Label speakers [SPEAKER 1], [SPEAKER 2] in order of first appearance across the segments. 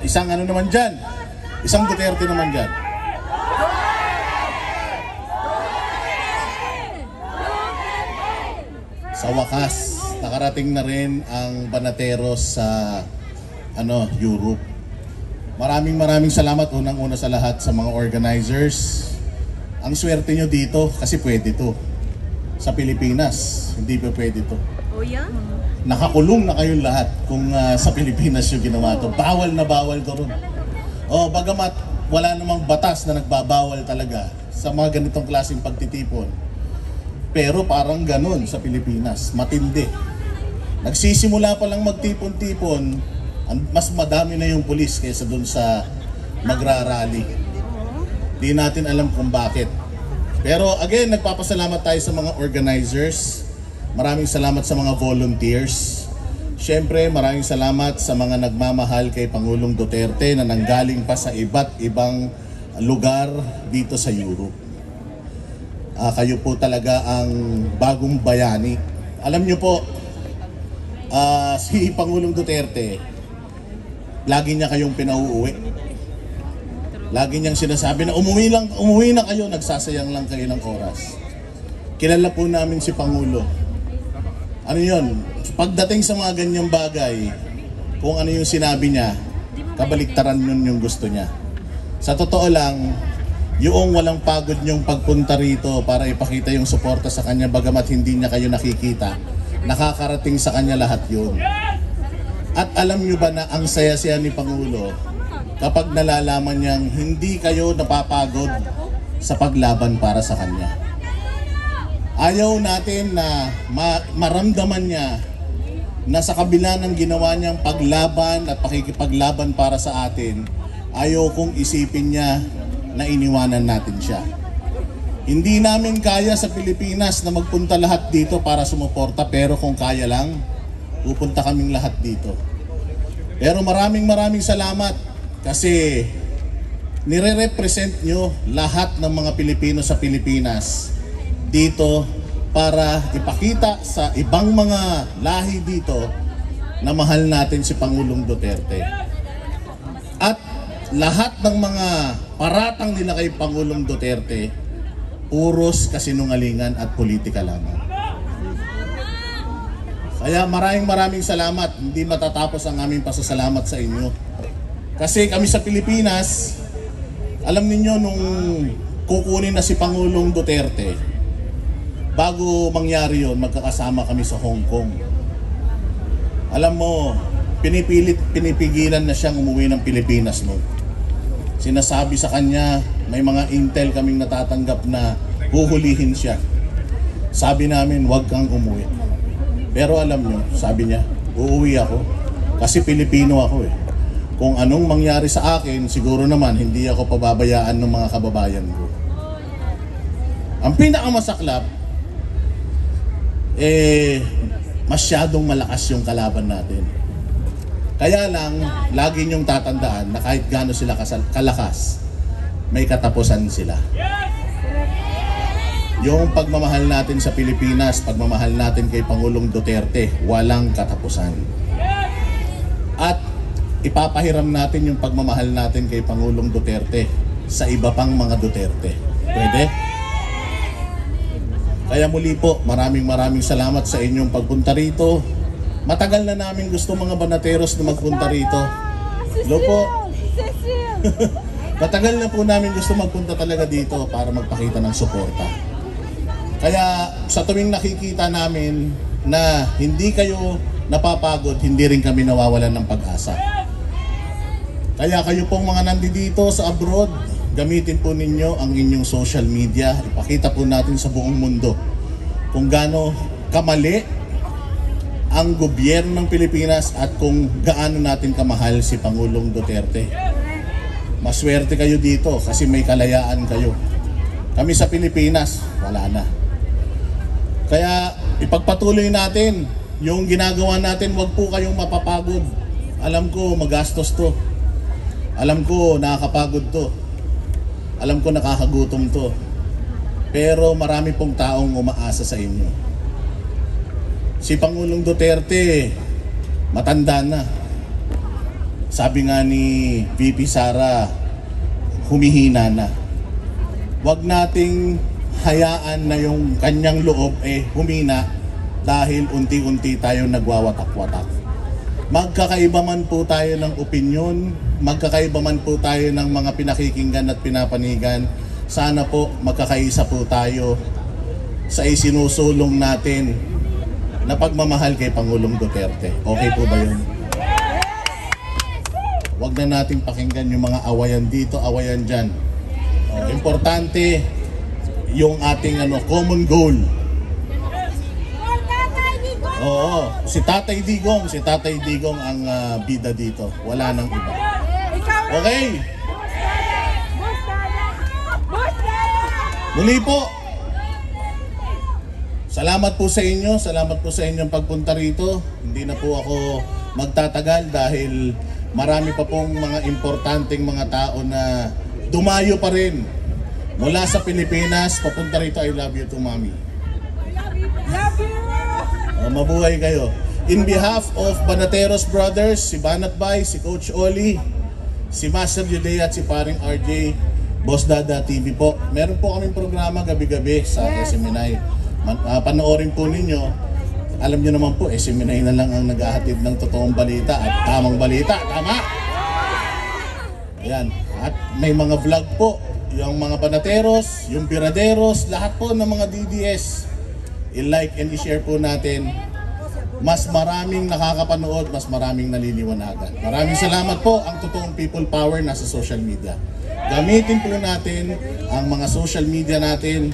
[SPEAKER 1] isang ano naman dyan, isang Duterte naman dyan. Sa wakas, nakarating na rin ang Banateros sa Europe. Maraming salamat unang-una sa lahat sa mga organizers. Ang swerte nyo dito kasi pwede to. Sa Pilipinas, hindi pa pwede to.
[SPEAKER 2] Oh yeah?
[SPEAKER 1] Nakakulong na kayong lahat kung sa Pilipinas yung ginawa to. Bawal na bawal to ron. Bagamat wala namang batas na nagbabawal talaga sa mga ganitong klaseng pagtitipon. Pero parang ganun sa Pilipinas, matindi. Nagsisimula pa lang magtipon-tipon, mas madami na yung pulis kaysa dun sa magrarally. Di natin alam kung bakit. Pero again, nagpapasalamat tayo sa mga organizers. Maraming salamat sa mga volunteers. Siyempre, maraming salamat sa mga nagmamahal kay Pangulong Duterte na nanggaling pa sa iba't ibang lugar dito sa Europe. Kayo po talaga ang bagong bayani. Alam nyo po, si Pangulong Duterte, lagi niya kayong pinauuwi. Lagi niyang sinasabi na umuwi na kayo, nagsasayang lang kayo ng oras. Kilala po namin si Pangulo. Ano yun? Pagdating sa mga ganyang bagay, kung ano yung sinabi niya, kabaliktaran yun yung gusto niya. Sa totoo lang, yung walang pagod niyong pagpunta rito para ipakita yung suporta sa kanya bagamat hindi niya kayo nakikita, nakakarating sa kanya lahat yun. At alam niyo ba na ang saya-saya ni Pangulo kapag nalalaman niyang hindi kayo napapagod sa paglaban para sa kanya. Ayaw natin na maramdaman niya na sa kabila ng ginawa niyang paglaban at pakikipaglaban para sa atin, ayaw kong isipin niya na iniwanan natin siya. Hindi namin kaya sa Pilipinas na magpunta lahat dito para sumuporta, pero kung kaya lang, pupunta kaming lahat dito. Pero maraming salamat kasi nire-represent nyo lahat ng mga Pilipino sa Pilipinas dito para ipakita sa ibang mga lahi dito na mahal natin si Pangulong Duterte. At lahat ng mga paratang nila kay Pangulong Duterte, puros kasinungalingan at politika lamang. Kaya maraming salamat. Hindi matatapos ang aming pasasalamat sa inyo. Kasi kami sa Pilipinas, alam niyo nung kukunin na si Pangulong Duterte, bago mangyari yon, magkakasama kami sa Hong Kong. Alam mo, pinipigilan na siyang umuwi ng Pilipinas noon. Sinasabi sa kanya, may mga intel kaming natatanggap na huhulihin siya. Sabi namin, huwag kang umuwi. Pero alam nyo, sabi niya, uuwi ako kasi Pilipino ako eh. Kung anong mangyari sa akin, siguro naman hindi ako pababayaan ng mga kababayan ko. Ang pinakamasaklap, masyadong malakas yung kalaban natin. Kaya lang, lagi niyong tatandaan na kahit gaano sila kalakas, may katapusan sila. Yung pagmamahal natin sa Pilipinas, pagmamahal natin kay Pangulong Duterte, walang katapusan. At ipapahiram natin yung pagmamahal natin kay Pangulong Duterte sa iba pang mga Duterte. Pwede? Kaya muli po, maraming salamat sa inyong pagpunta rito. Matagal na namin gusto mga Banateros na magpunta rito. Hello po. Matagal na po namin gusto magpunta talaga dito para magpakita ng suporta. Kaya sa tuwing nakikita namin na hindi kayo napapagod, hindi rin kami nawawalan ng pag-asa. Kaya kayo pong mga nandito sa abroad, gamitin po ninyo ang inyong social media. Ipakita po natin sa buong mundo kung gaano kamali ang gobyerno ng Pilipinas at kung gaano natin kamahal si Pangulong Duterte. Maswerte kayo dito kasi may kalayaan kayo. Kami sa Pilipinas, wala na. Kaya ipagpatuloy natin yung ginagawa natin, wag po kayong mapapagod. Alam ko magastos to. Alam ko nakakapagod to. Alam ko nakakagutom to. Pero marami pong taong umaasa sa inyo. Si Pangulong Duterte, matanda na. sabi nga ni VP Sara, humihina na. Huwag nating hayaan na yung kanyang loob humina dahil unti-unti tayo nagwawatak-watak. Magkakaiba man po tayo ng opinyon, magkakaiba man po tayo ng mga pinakikinggan at pinapanigan, sana po magkakaisa po tayo sa isinusulong natin na pagmamahal kay Pangulong Duterte. Okay po ba yun? Huwag na nating pakinggan yung mga awayan dito, awayan dyan. Importante yung ating common goal. Oo, si Tatay Digong ang bida dito. Wala nang iba. Okay? Muli po, salamat po sa inyong pagpunta rito. Hindi na po ako magtatagal dahil marami pa pong mga importanteng mga tao na dumayo pa rin mula sa Pilipinas papunta rito. I love you too, Mami.
[SPEAKER 2] Love you!
[SPEAKER 1] Mabuhay kayo. In behalf of Banateros Brothers, si Banat Bay, si Coach Oli, si Master Judea at si Paring RJ, Boss Dada TV po. Meron po kaming programa gabi-gabi sa SMNI. Panoorin po ninyo. Alam nyo naman po, SMNI na lang ang naghahatid ng totoong balita at tamang balita. Tama? Ayan. At may mga vlog po. Yung mga Banateros, yung Biraderos, lahat po ng mga DDS. I-like and i-share po natin. Mas maraming nakakapanood, mas maraming naliliwanagan. Maraming salamat po. Ang totoong people power nasa social media. Gamitin po natin ang mga social media natin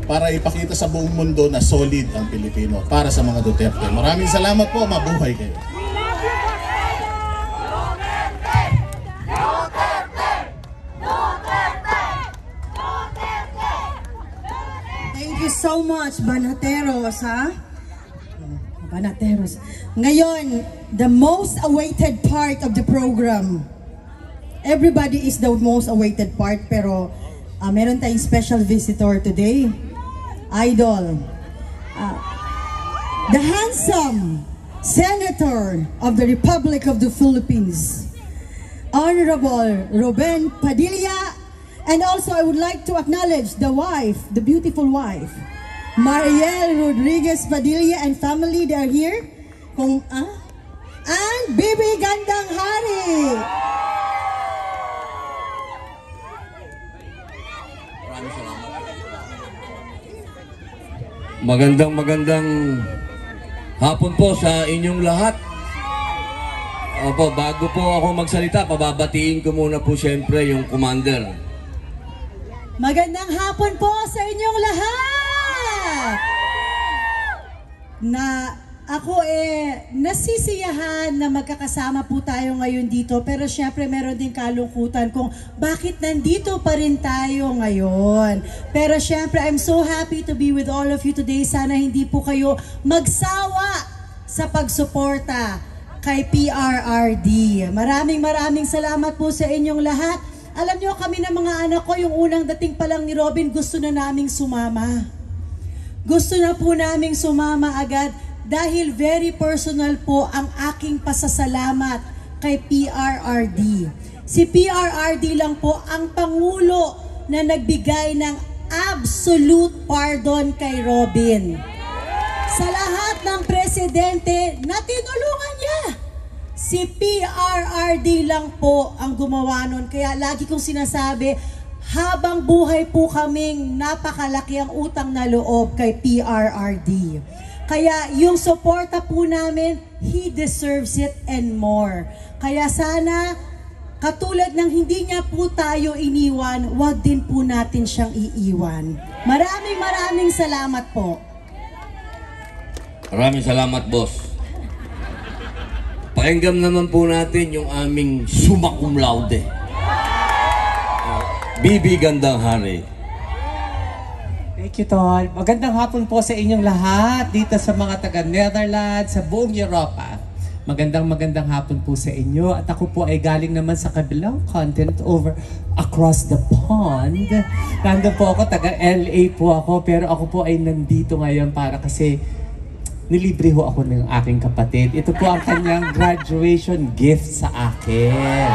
[SPEAKER 1] para ipakita sa buong mundo na solid ang Pilipino para sa mga Duterte. Maraming salamat po. Mabuhay kayo.
[SPEAKER 2] Thank you so much, Banateros, ha? Banateros. Ngayon, the most awaited part of the program. Everybody is the most awaited part, pero meron tayong special visitor today. Idol. The handsome Senator of the Republic of the Philippines, Honorable Ruben Padilla. And also, I would like to acknowledge the wife, the beautiful wife, Mariel Rodriguez Padilla and family. They are here. And Bibi Gandang Hari.
[SPEAKER 3] Magandang hapon po sa inyong lahat. Opo, bago po ako magsalita, pababatiin ko muna po siyempre yung commander.
[SPEAKER 2] Magandang hapon po sa inyong lahat! Ako nasisiyahan na magkakasama po tayo ngayon dito, pero syempre meron din kalungkutan kung bakit nandito pa rin tayo ngayon. Pero syempre, I'm so happy to be with all of you today. Sana hindi po kayo magsawa sa pagsuporta kay PRRD. Maraming salamat po sa inyong lahat. Alam nyo, kami ng mga anak ko, yung unang dating pa lang ni Robin, gusto na naming sumama. Gusto na po naming sumama agad. Dahil very personal po ang aking pasasalamat kay PRRD. Si PRRD lang po ang Pangulo na nagbigay ng absolute pardon kay Robin. Sa lahat ng presidente na tinulungan niya, si PRRD lang po ang gumawa nun. Kaya lagi kong sinasabi, habang buhay po kaming napakalaki ang utang na loob kay PRRD. Kaya yung suporta po namin, he deserves it and more. Kaya sana, katulad ng hindi niya po tayo iniwan, wag din po natin siyang iiwan. Maraming salamat po.
[SPEAKER 3] Maraming salamat, boss. Pakinggan naman po natin yung aming summa cum laude. Bibi Gandang Hari.
[SPEAKER 4] Thank you, Tol. Magandang hapon po sa inyong lahat dito sa mga taga-Netherlands, sa buong Europa. Magandang hapon po sa inyo. At ako po ay galing naman sa kabilang continent across the pond. Nandun po ako, taga-LA po ako, pero ako po ay nandito ngayon para kasi nilibre ho ako ng aking kapatid. Ito po ang kanyang graduation gift sa akin.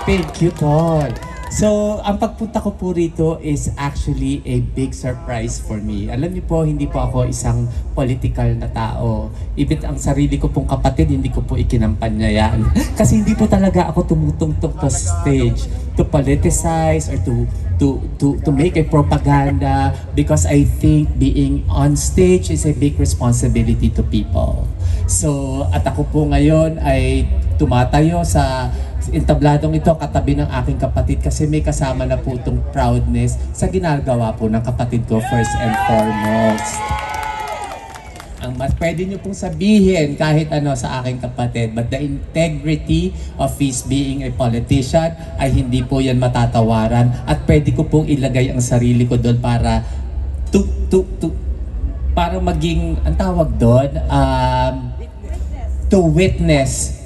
[SPEAKER 4] Thank you, Tol. So, ang pagpunta ko po rito is actually a big surprise for me. Alam niyo po, hindi po ako isang political na tao. Even ang sarili ko pong kapatid, hindi ko po ikinampanya yan. Kasi hindi po talaga ako tumutungtong to stage to politicize or to make a propaganda, because I think being on stage is a big responsibility to people. So, at ako po ngayon ay tumatayo sa entabladong ito katabi ng aking kapatid kasi may kasama na po itong proudness sa ginagawa po ng kapatid ko first and foremost. Ang mas pwede nyo pong sabihin kahit ano sa aking kapatid, but the integrity of his being a politician ay hindi po yan matatawaran, at pwede ko pong ilagay ang sarili ko doon para para maging, ang tawag doon, to witness.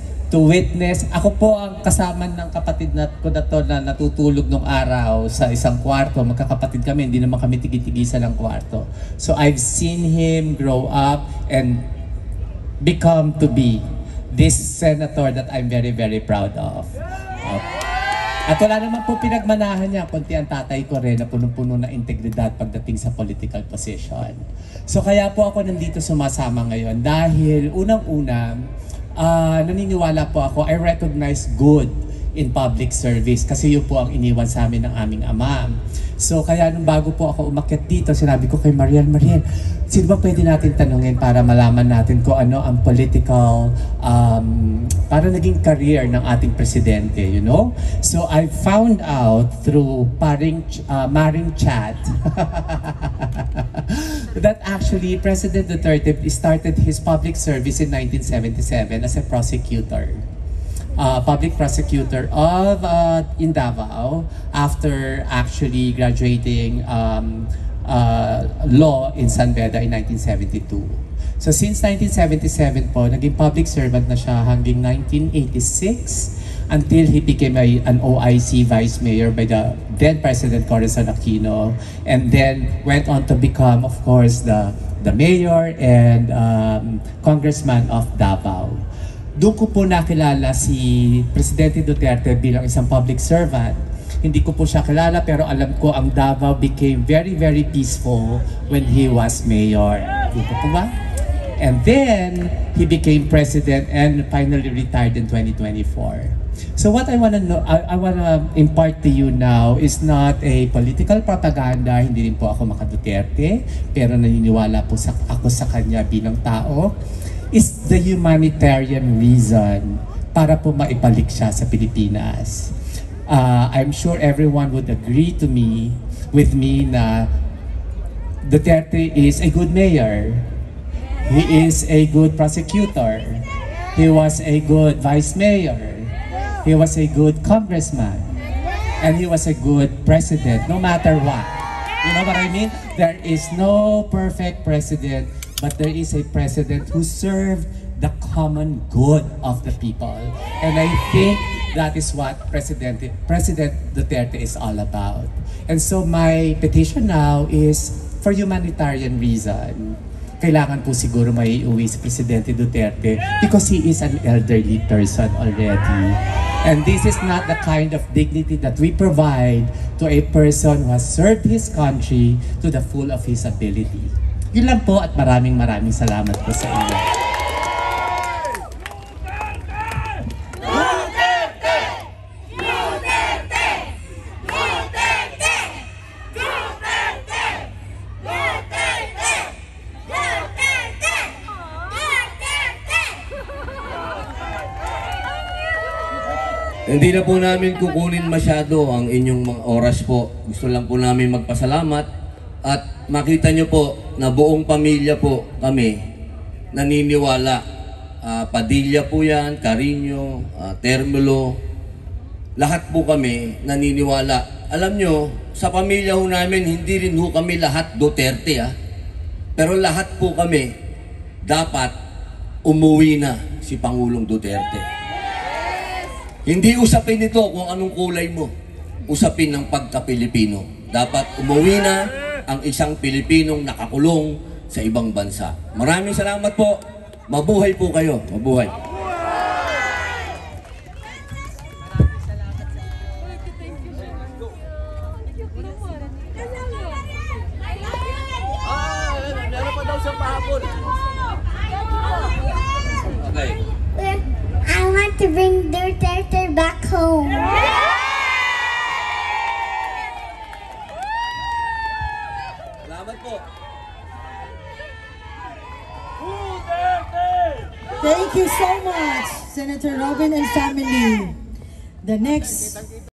[SPEAKER 4] Ako po ang kasama ng kapatid ko na to na natutulog nung araw sa isang kwarto. Magkakapatid kami, hindi naman kami tigitigisan ng kwarto. So I've seen him grow up and become to be this senator that I'm very, very proud of. At wala naman po pinagmanahan niya, kundi ang tatay ko rin na punong-puno na integridad pagdating sa political position. So kaya po ako nandito sumasama ngayon dahil unang-una, naniniwala po ako, I recognize good in public service kasi yun po ang iniwan sa amin ng aming ama. So kaya nung bago po ako umakyat dito, sinabi ko kay Mariel, sino ba pwede natin tanungin para malaman natin kung ano ang political, para naging career ng ating presidente, you know? So I found out through Maring Chat that actually President Duterte started his public service in 1977 as a prosecutor. Public prosecutor of in Davao after actually graduating law in San Beda in 1972. So since 1977 po, naging public servant na siya hanggang 1986 until he became an OIC Vice Mayor by the then President Corazon Aquino, and then went on to become, of course, the Mayor and Congressman of Davao. Doon ko po nakilala si Presidente Duterte bilang isang public servant. Hindi ko po siya kilala pero alam ko ang Davao became very, very peaceful when he was mayor. Di po ba? And then, he became president and finally retired in 2024. So what I want to impart to you now is not a political propaganda. Hindi rin po ako maka-Duterte, pero naniniwala po ako sa kanya bilang tao. Is the humanitarian reason para po maibalik siya sa Pilipinas. I'm sure everyone would agree with me na Duterte is a good mayor. He is a good prosecutor. He was a good vice mayor. He was a good congressman. And he was a good president, no matter what. You know what I mean? There is no perfect president, but there is a president who served the common good of the people. And I think that is what President Duterte is all about. And so my petition now is for humanitarian reason. Kailangan po siguro may uwi si Presidente Duterte because he is an elderly person already. And this is not the kind of dignity that we provide to a person who has served his country to the full of his ability. Yun lang po at maraming salamat po sa inyo.
[SPEAKER 3] Hindi na po namin kukunin masyado ang inyong mga oras po. Gusto lang po namin magpasalamat at makita nyo po na buong pamilya po kami naniniwala. Padilla po yan, Carino, Termulo, lahat po kami naniniwala. Alam nyo, sa pamilya ho namin, hindi rin ho kami lahat Duterte Pero lahat po kami dapat umuwi na si Pangulong Duterte. Hindi usapin ito kung anong kulay mo. Usapin ng pagka-Pilipino. Dapat umuwi na ang isang Pilipinong nakakulong sa ibang bansa. Maraming salamat po. Mabuhay po kayo. Mabuhay. Meron pa daw siyang pahabol. Okay.
[SPEAKER 5] I want to bring Duterte back home.
[SPEAKER 3] Salamat po.
[SPEAKER 2] Thank you so much, Senator Robin and family. The next